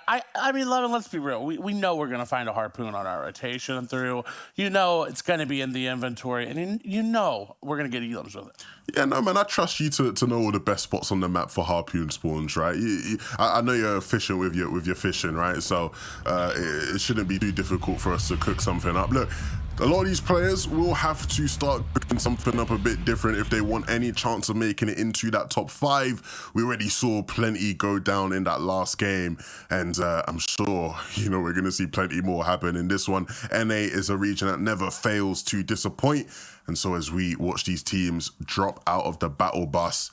I mean, Levin, let's be real. We know we're going to find a harpoon on our rotation through. You know it's going to be in the inventory, and you know we're going to get elims with it. Yeah, no, man, I trust you to know all the best spots on the map for harpoon spawns, right? I know you're efficient with your fishing, right? So it shouldn't be too difficult for us to cook something up. Look, a lot of these players will have to start cooking something up a bit different if they want any chance of making it into that top 5. We already saw plenty go down in that last game, and I'm sure, we're going to see plenty more happen in this one. NA is a region that never fails to disappoint, and so as we watch these teams drop out of the battle bus,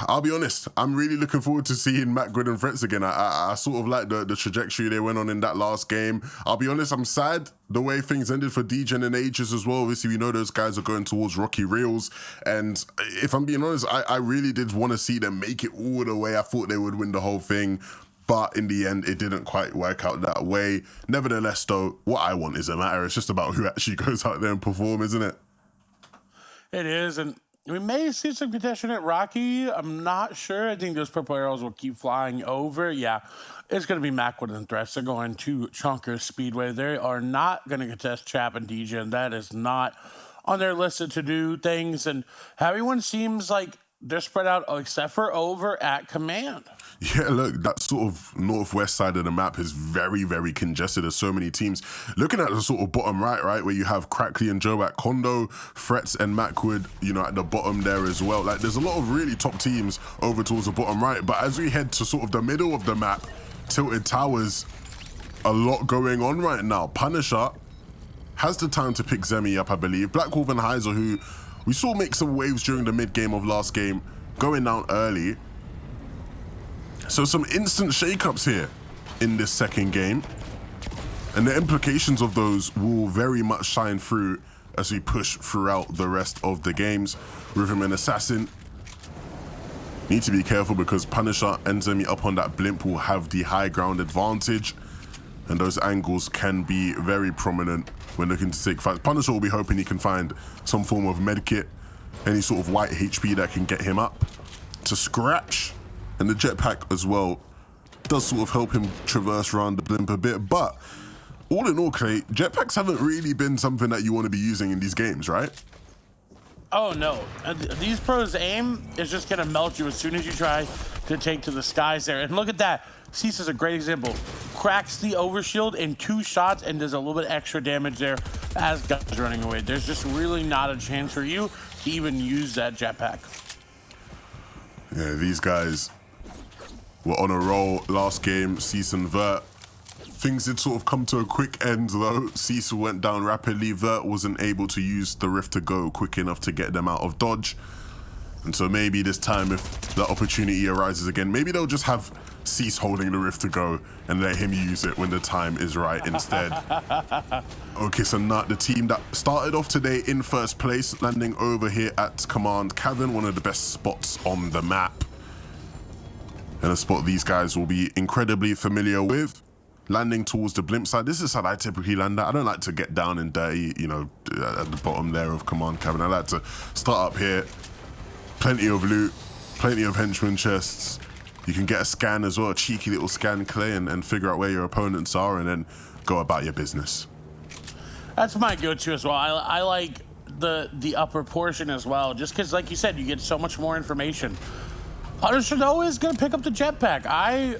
I'll be honest, I'm really looking forward to seeing Macwood and Threats again. I sort of like the trajectory they went on in that last game. I'll be honest, I'm sad the way things ended for DGen and Aegis as well. Obviously, we know those guys are going towards Rocky Reels. And if I'm being honest, I really did want to see them make it all the way. I thought they would win the whole thing. But in the end, it didn't quite work out that way. Nevertheless, though, what I want isn't matter. It's just about who actually goes out there and perform, isn't it? It is, and we may see some contention at Rocky. I'm not sure. I think those purple arrows will keep flying over. Yeah, it's going to be Macwood and Threats. They're going to Chunker Speedway. They are not going to contest Chap and DJ, and that is not on their list of to-do things. And everyone seems like they're spread out except for over at Command. Yeah, look, that sort of northwest side of the map is very, very congested. There's so many teams. Looking at the sort of bottom right, where you have Crackley and Joe at Kondo, Threats and Macwood, at the bottom there as well. Like, there's a lot of really top teams over towards the bottom right. But as we head to sort of the middle of the map, Tilted Towers, a lot going on right now. Punisher has the time to pick Zemi up, I believe. Black Wolf and Heiser, who we saw make some waves during the mid-game of last game, going down early. So some instant shakeups here in this second game. And the implications of those will very much shine through as we push throughout the rest of the games. Rhythm and Assassin need to be careful because Punisher and Zemi up on that blimp will have the high ground advantage. And those angles can be very prominent when looking to take fights. Punisher will be hoping he can find some form of medkit, any sort of white HP that can get him up to scratch. And the jetpack as well does sort of help him traverse around the blimp a bit. But all in all, Clay, jetpacks haven't really been something that you want to be using in these games, right? Oh, no. These pros' aim is just going to melt you as soon as you try to take to the skies there. And look at that. Cease is a great example. Cracks the overshield in 2 shots and does a little bit extra damage there as guys running away. There's just really not a chance for you to even use that jetpack. Yeah, these guys were on a roll last game. Cease and Vert. Things did sort of come to a quick end though. Cease went down rapidly. Vert wasn't able to use the Rift to go quick enough to get them out of dodge. And so maybe this time, if the opportunity arises again, maybe they'll just have Cease holding the Rift to go and let him use it when the time is right instead. Okay, so now the team that started off today in first place, landing over here at Command Cavern, one of the best spots on the map. And a spot these guys will be incredibly familiar with. Landing towards the blimp side. This is how I typically land at. I don't like to get down and dirty, at the bottom there of Command Cavern. I like to start up here. Plenty of loot, plenty of henchman chests. You can get a scan as well, a cheeky little scan, Clay, and figure out where your opponents are and then go about your business. That's my go-to as well. I like the upper portion as well, just because, like you said, you get so much more information. Punisher, though, is going to pick up the jetpack. I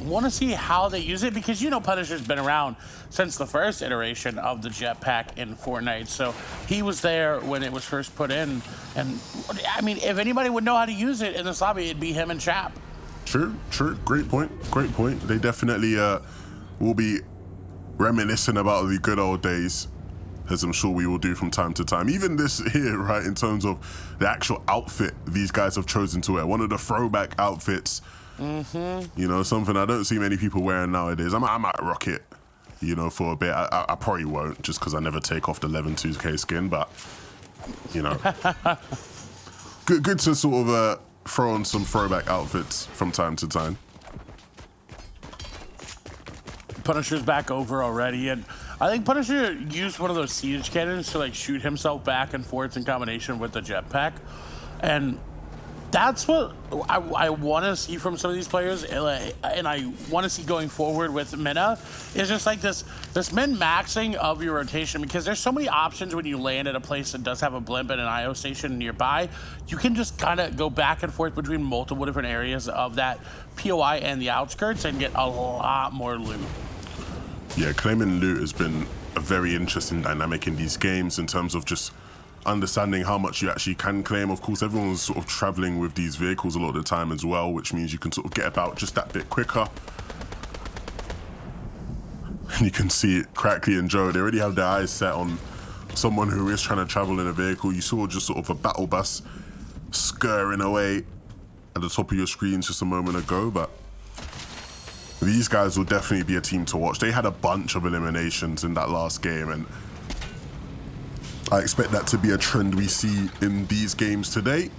want to see how they use it because, Punisher's been around since the first iteration of the jetpack in Fortnite. So he was there when it was first put in. And, I mean, if anybody would know how to use it in this lobby, it'd be him and Chap. True. Great point. They definitely will be reminiscing about the good old days, as I'm sure we will do from time to time. Even this here, right, in terms of the actual outfit these guys have chosen to wear. One of the throwback outfits. Mm-hmm. Something I don't see many people wearing nowadays. I might rock it, for a bit. I probably won't, just because I never take off the 11-2K skin, but, good to sort of throw on some throwback outfits from time to time. Punisher's back over already, and I think Punisher used one of those siege cannons to, shoot himself back and forth in combination with the jetpack. And That's what I want to see from some of these players, and I want to see going forward with Minna, is just like this min-maxing of your rotation, because there's so many options when you land at a place that does have a blimp and an IO station nearby. You can just kind of go back and forth between multiple different areas of that POI and the outskirts and get a lot more loot. Yeah, claiming loot has been a very interesting dynamic in these games in terms of just understanding how much you actually can claim. Of course, everyone's sort of traveling with these vehicles a lot of the time as well, which means you can sort of get about just that bit quicker. And you can see it, Crackly and Joe, they already have their eyes set on someone who is trying to travel in a vehicle. You saw just sort of a battle bus scurrying away at the top of your screens just a moment ago, but these guys will definitely be a team to watch. They had a bunch of eliminations in that last game, and I expect that to be a trend we see in these games today.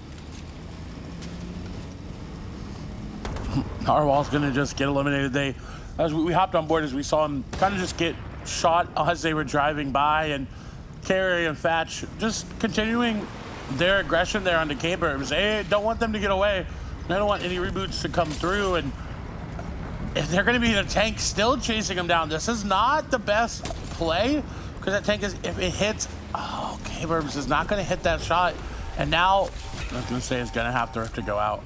Narwhal's gonna just get eliminated. As we hopped on board, as we saw him kind of just get shot as they were driving by, and Carey and Fatch just continuing their aggression there on the K-Burbs. They don't want them to get away. They don't want any reboots to come through, and if they're gonna be the tank still chasing them down. This is not the best play, because that tank is, if it hits, oh, K-Burbs is not gonna hit that shot. And now, I was gonna say, is gonna have to go out.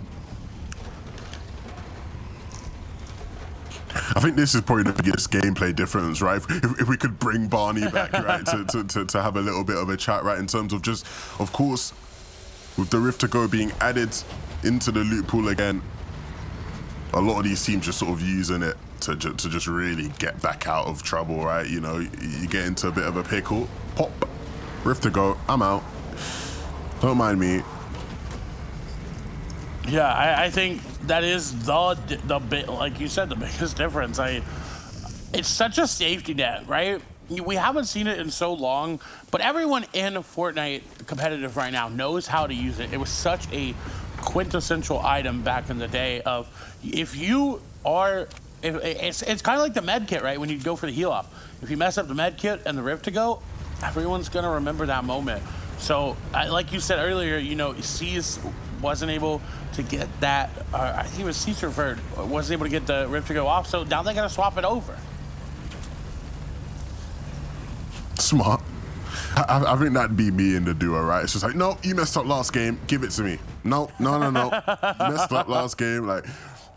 I think this is probably the biggest gameplay difference, right? If we could bring Barney back, right, to have a little bit of a chat, right, in terms of just, of course, with the Rift to Go being added into the loot pool again, a lot of these teams just sort of using it to just really get back out of trouble, right? You know, you get into a bit of a pickle, pop, Rift to Go, I'm out. Don't mind me. Yeah, I think that is the bit, like you said, the biggest difference. It's such a safety net, right? We haven't seen it in so long, but everyone in Fortnite competitive right now knows how to use it. It was such a quintessential item back in the day of, if you are, it's kind of like the med kit, right? When you go for the heal up, if you mess up the med kit and the Rift to Go, everyone's gonna remember that moment. So like you said earlier, you know, C's wasn't able to get that, I think it was Caesar Vert, wasn't able to get the Rift to Go off, so now they're gonna swap it over. Smart. I think that'd be me in the duo, right? It's just like, no, you messed up last game, give it to me. No. You messed up last game. Like,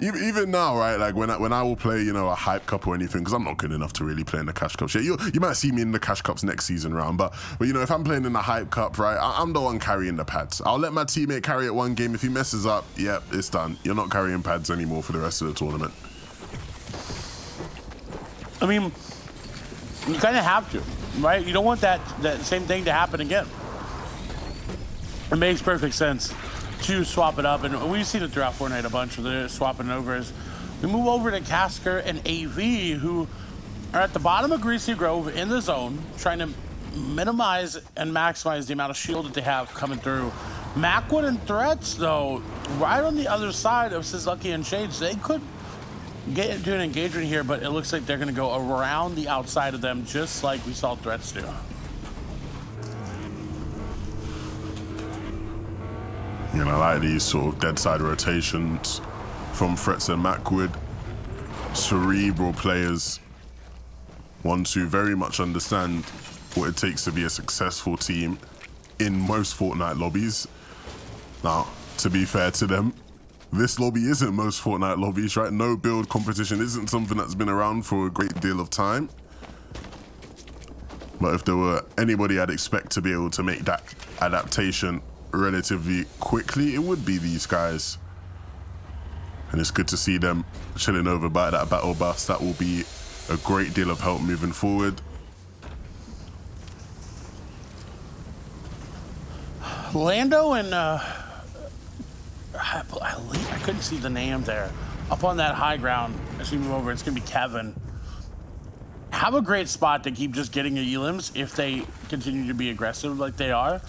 even now, right? Like when I will play, you know, a hype cup or anything, because I'm not good enough to really play in the cash cups. Yeah, you might see me in the cash cups next season round, but you know, if I'm playing in the hype cup, right, I'm the one carrying the pads. I'll let my teammate carry it one game. If he messes up, yep, it's done. You're not carrying pads anymore for the rest of the tournament. I mean, you kind of have to, right? You don't want that same thing to happen again. It makes perfect sense to swap it up, and we've seen it throughout Fortnite a bunch of the swapping over. As we move over to Casker and AV, who are at the bottom of Greasy Grove in the zone, trying to minimize and maximize the amount of shield that they have coming through. Macwood and Threats, though, right on the other side of Suzuki and Shades, they could get into an engagement here, but it looks like they're going to go around the outside of them, just like we saw Threats do. You know, I like these sort of dead side rotations from Threats and Macwood. Cerebral players, ones who very much understand what it takes to be a successful team in most Fortnite lobbies. Now, to be fair to them, this lobby isn't most Fortnite lobbies, right? No build competition isn't something that's been around for a great deal of time. But if there were anybody I'd expect to be able to make that adaptation relatively quickly, it would be these guys. And it's good to see them chilling over by that battle bus. That will be a great deal of help moving forward. Lando and I couldn't see the name there. Up on that high ground, as we move over, it's gonna be Kevin. Have a great spot to keep just getting the elims if they continue to be aggressive like they are.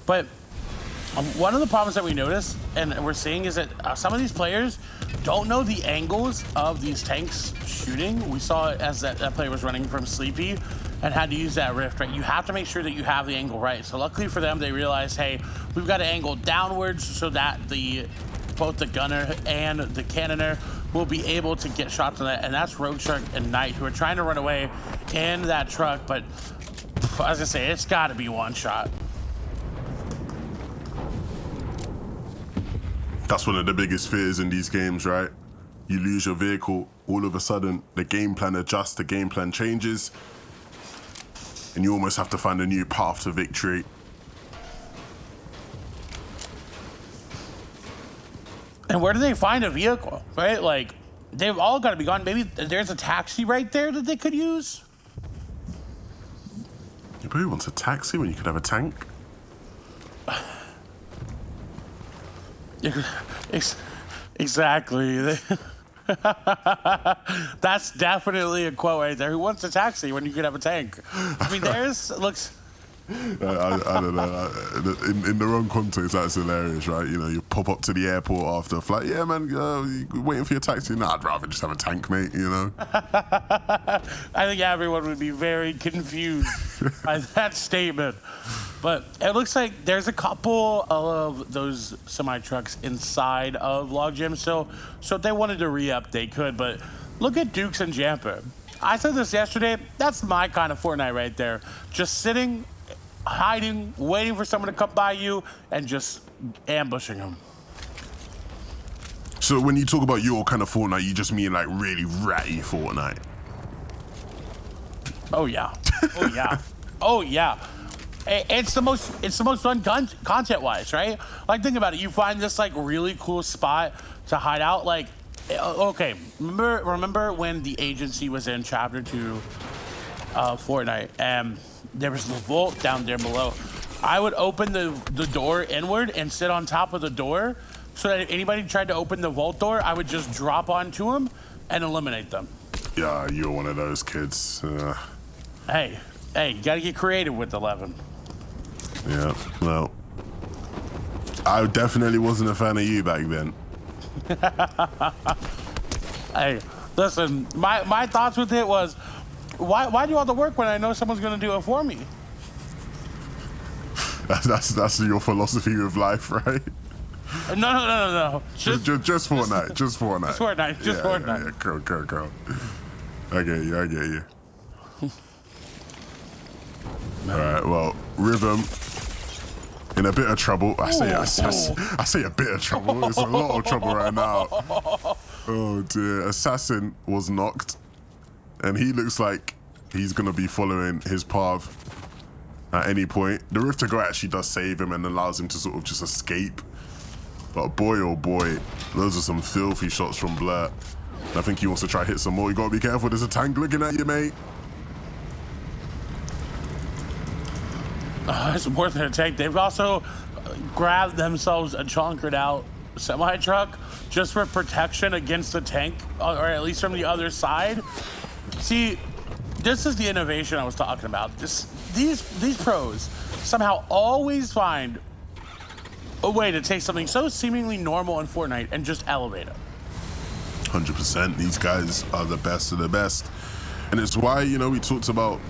But one of the problems that we notice and we're seeing is that some of these players don't know the angles of these tanks shooting. We saw it as that player was running from Sleepy and had to use that rift, right? You have to make sure that you have the angle right. So luckily for them, they realized, hey, we've got to angle downwards so that the both the gunner and the cannoner will be able to get shots on that, and that's Rogue Shark and Knight, who are trying to run away in that truck, but as I say, it's got to be one shot. That's one of the biggest fears in these games, right? You lose your vehicle, all of a sudden the game plan adjusts, the game plan changes, and you almost have to find a new path to victory. And where do they find a vehicle, right? Like, they've all got to be gone. Maybe there's a taxi right there that they could use. Who wants a taxi when you could have a tank? Exactly. That's definitely a quote right there. Who wants a taxi when you could have a tank? I mean, theirs looks... I don't know. In the wrong context, that's hilarious, right? You know, you pop up to the airport after a flight. Yeah, man, you waiting for your taxi? Nah, I'd rather just have a tank, mate, you know? I think everyone would be very confused by that statement. But it looks like there's a couple of those semi-trucks inside of Logjam still. So if they wanted to re-up, they could. But look at Dukes and Jamper. I said this yesterday. That's my kind of Fortnite right there. Just sitting, hiding, waiting for someone to come by you, and just ambushing them. So when you talk about your kind of Fortnite, you just mean like really ratty Fortnite? Oh yeah. Oh yeah. Oh yeah. It's the most fun content-wise, right? Like, think about it. You find this like really cool spot to hide out. Like, okay, remember when the agency was in Chapter 2 of Fortnite, and there was the vault down there below. I would open the door inward and sit on top of the door, so that if anybody tried to open the vault door, I would just drop onto them and eliminate them. Yeah, you're one of those kids. Hey, you gotta get creative with 11. Yeah, well, I definitely wasn't a fan of you back then. Hey, listen, my thoughts with it was, why do all the work when I know someone's gonna do it for me? That's your philosophy of life, right? No. Just Fortnite. Just Fortnite. Just Fortnite. Just Fortnite. Yeah, cool. I get you. All right, well, Rhythm in a bit of trouble. I say a bit of trouble. It's a lot of trouble right now. Oh dear. Assassin was knocked, and he looks like he's gonna be following his path at any point. The Rift to Go actually does save him and allows him to sort of just escape. But boy, oh boy, those are some filthy shots from Blur. I think he wants to try hit some more. You gotta be careful. There's a tank looking at you, mate. It's more than a tank. They've also grabbed themselves a chonkered out semi-truck just for protection against the tank, or at least from the other side. See, this is the innovation I was talking about. These pros somehow always find a way to take something so seemingly normal in Fortnite and just elevate it. 100%. These guys are the best of the best. And it's why, you know, we talked about,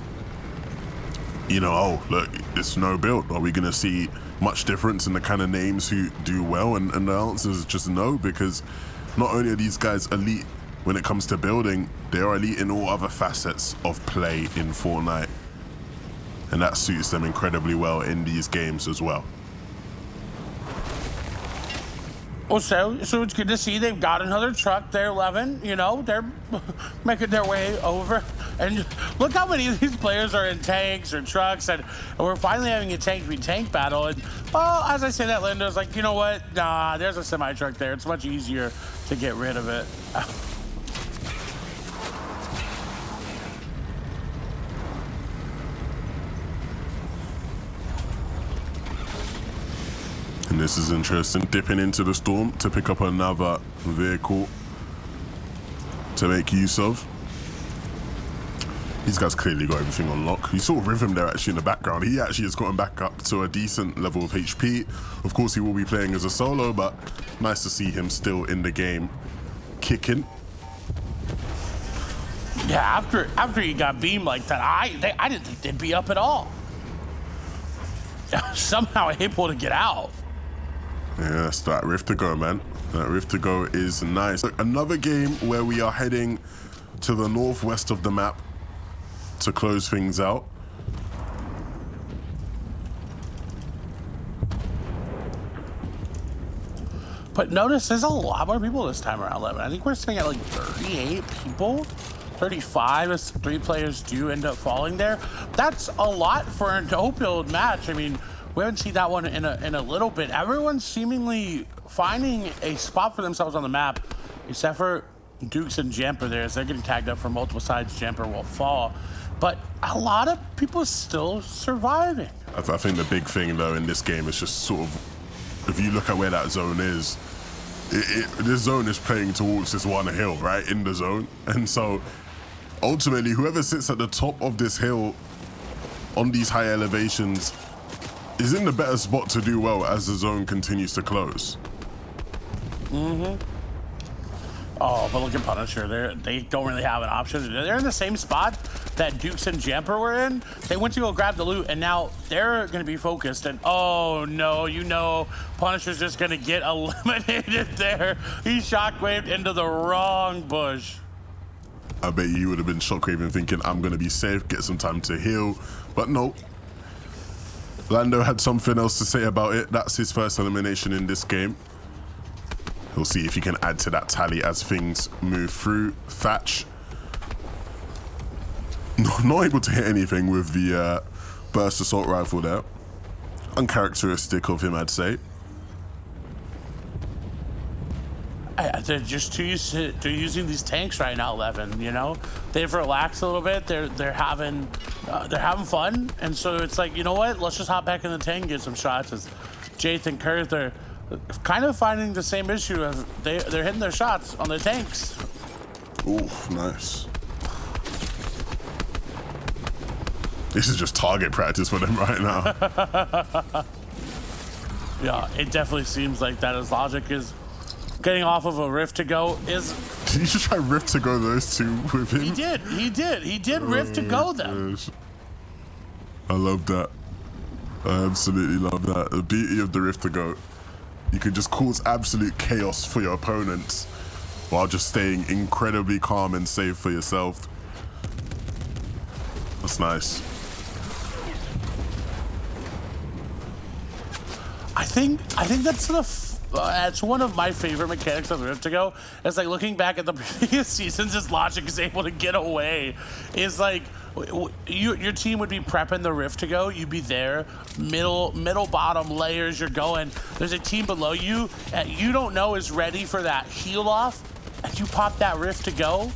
you know, oh, look, it's no build. Are we going to see much difference in the kind of names who do well? And the answer is just no, because not only are these guys elite when it comes to building, they are elite in all other facets of play in Fortnite. And that suits them incredibly well in these games as well. Well, so it's good to see they've got another truck. They're 11, you know, they're making their way over. And look how many of these players are in tanks or trucks, and we're finally having a tank-v-tank battle. And, well, as I say that, Linda's like, you know what? Nah, there's a semi-truck there. It's much easier to get rid of it. And this is interesting, dipping into the storm to pick up another vehicle to make use of. These guys clearly got everything on lock. You saw Rhythm there actually in the background. He actually has gotten back up to a decent level of HP. Of course, he will be playing as a solo, but nice to see him still in the game, kicking. Yeah, after he got beamed like that, I didn't think they'd be up at all. Somehow able to get out. Yeah, that's that Rift to Go, man. That Rift to go is nice. Look, another game where we are heading to the northwest of the map to close things out. But notice there's a lot more people this time around, 11. I think we're sitting at like 38 people. 35 as 3 players do end up falling there. That's a lot for a no-build match. I mean, we haven't seen that one in a little bit. Everyone's seemingly finding a spot for themselves on the map, except for Dukes and Jamper there, as they're getting tagged up from multiple sides. Jamper will fall. But a lot of people still surviving. I think the big thing, though, in this game is just sort of, if you look at where that zone is, this zone is playing towards this one hill, right, in the zone. And so, ultimately, whoever sits at the top of this hill on these high elevations is in the better spot to do well as the zone continues to close. Oh, but look at Punisher. They don't really have an option. They're in the same spot that Dukes and Jamper were in. They went to go grab the loot, and now they're going to be focused. And oh no, you know, Punisher's just going to get eliminated there. He shockwaved into the wrong bush. I bet you would have been shockwaving thinking, I'm going to be safe, get some time to heal. But no. Lando had something else to say about it. That's his first elimination in this game. We'll see if he can add to that tally as things move through. Thatch, not able to hit anything with the burst assault rifle there. Uncharacteristic of him, I'd say. They're just too used to using these tanks right now, 11. You know, they've relaxed a little bit. They're having fun, and so it's like, you know what? Let's just hop back in the tank and get some shots. As Jath and Kurt, they're kind of finding the same issue of they're hitting their shots on their tanks. Ooh, nice. This is just target practice for them right now. Yeah, it definitely seems like that. His logic is getting off of a Rift to go is. Did you just try Rift to go those two with him? He did Rift to go them. Gosh. I love that. I absolutely love that. The beauty of the Rift to go. You can just cause absolute chaos for your opponents while just staying incredibly calm and safe for yourself. That's nice. I think that's that's one of my favorite mechanics of the Rift to go. It's like looking back at the previous seasons, his logic is able to get away. Is like your team would be prepping the Rift to go. You'd be there, middle, bottom layers. You're going. There's a team below you that you don't know is ready for that heal off, and you pop that Rift to go,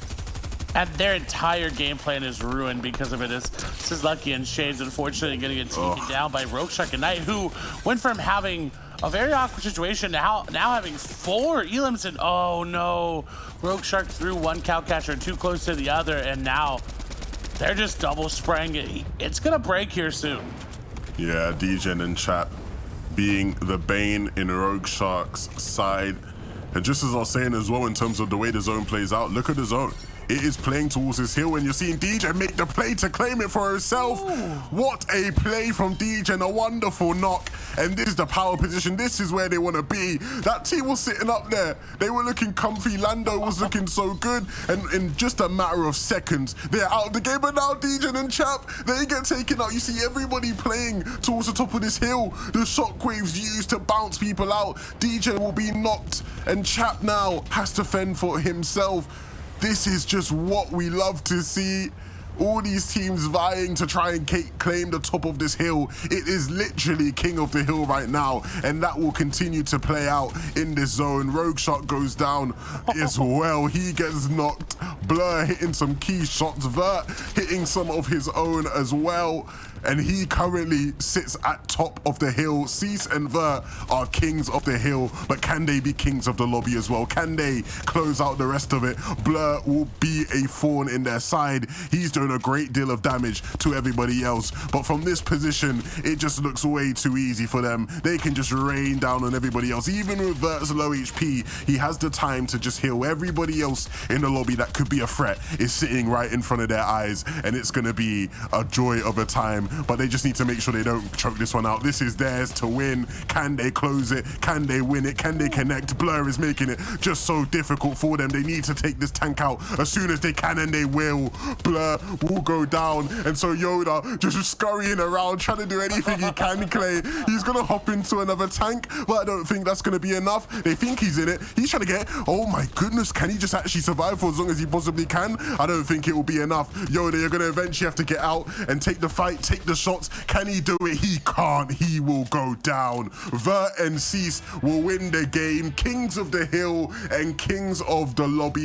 and their entire game plan is ruined because of it. This is Lucky and Shades, unfortunately, getting it taken down by Rogue Shark and Knight, who went from having a very awkward situation now having 4 elims, and oh no, Rogue Shark threw one Cowcatcher too close to the other, and now they're just double spraying it. It's gonna break here soon. Yeah, Degen and Chat being the bane in Rogue Shark's side. And just as I was saying as well, in terms of the way the zone plays out, look at the zone. It is playing towards his hill, and you're seeing Degen make the play to claim it for herself. Ooh. What a play from Degen, a wonderful knock. And this is the power position. This is where they want to be. That team was sitting up there. They were looking comfy. Lando was looking so good. And in just a matter of seconds, they're out of the game. But now Degen and Chap, they get taken out. You see everybody playing towards the top of this hill. The shockwaves used to bounce people out. Degen will be knocked, and Chap now has to fend for himself. This is just what we love to see. All these teams vying to try and claim the top of this hill. It is literally king of the hill right now, and that will continue to play out in this zone. Rogue Shark goes down as well. He gets knocked. Blur hitting some key shots. Vert hitting some of his own as well. And he currently sits at top of the hill. Cease and Vert are kings of the hill, but can they be kings of the lobby as well? Can they close out the rest of it? Blur will be a thorn in their side. He's doing a great deal of damage to everybody else, but from this position, it just looks way too easy for them. They can just rain down on everybody else. Even with Vert's low HP, he has the time to just heal. Everybody else in the lobby that could be a threat is sitting right in front of their eyes, and it's gonna be a joy of a time. but they just need to make sure they don't choke this one out. This is theirs to win. Can they close it? Can they win it? Can they connect? Blur is making it just so difficult for them. They need to take this tank out as soon as they can, and they will. Blur will go down, and so Yoda just scurrying around trying to do anything he can. Clay, he's gonna hop into another tank, but I don't think that's gonna be enough. They think he's in it. He's trying to get, oh my goodness, can he just actually survive for as long as he possibly can? I don't think it will be enough. Yoda, you're gonna eventually have to get out and take the fight, take the shots. Can he do it? He can't. He will go down. Vert and Cease will win the game. Kings of the Hill and Kings of the Lobby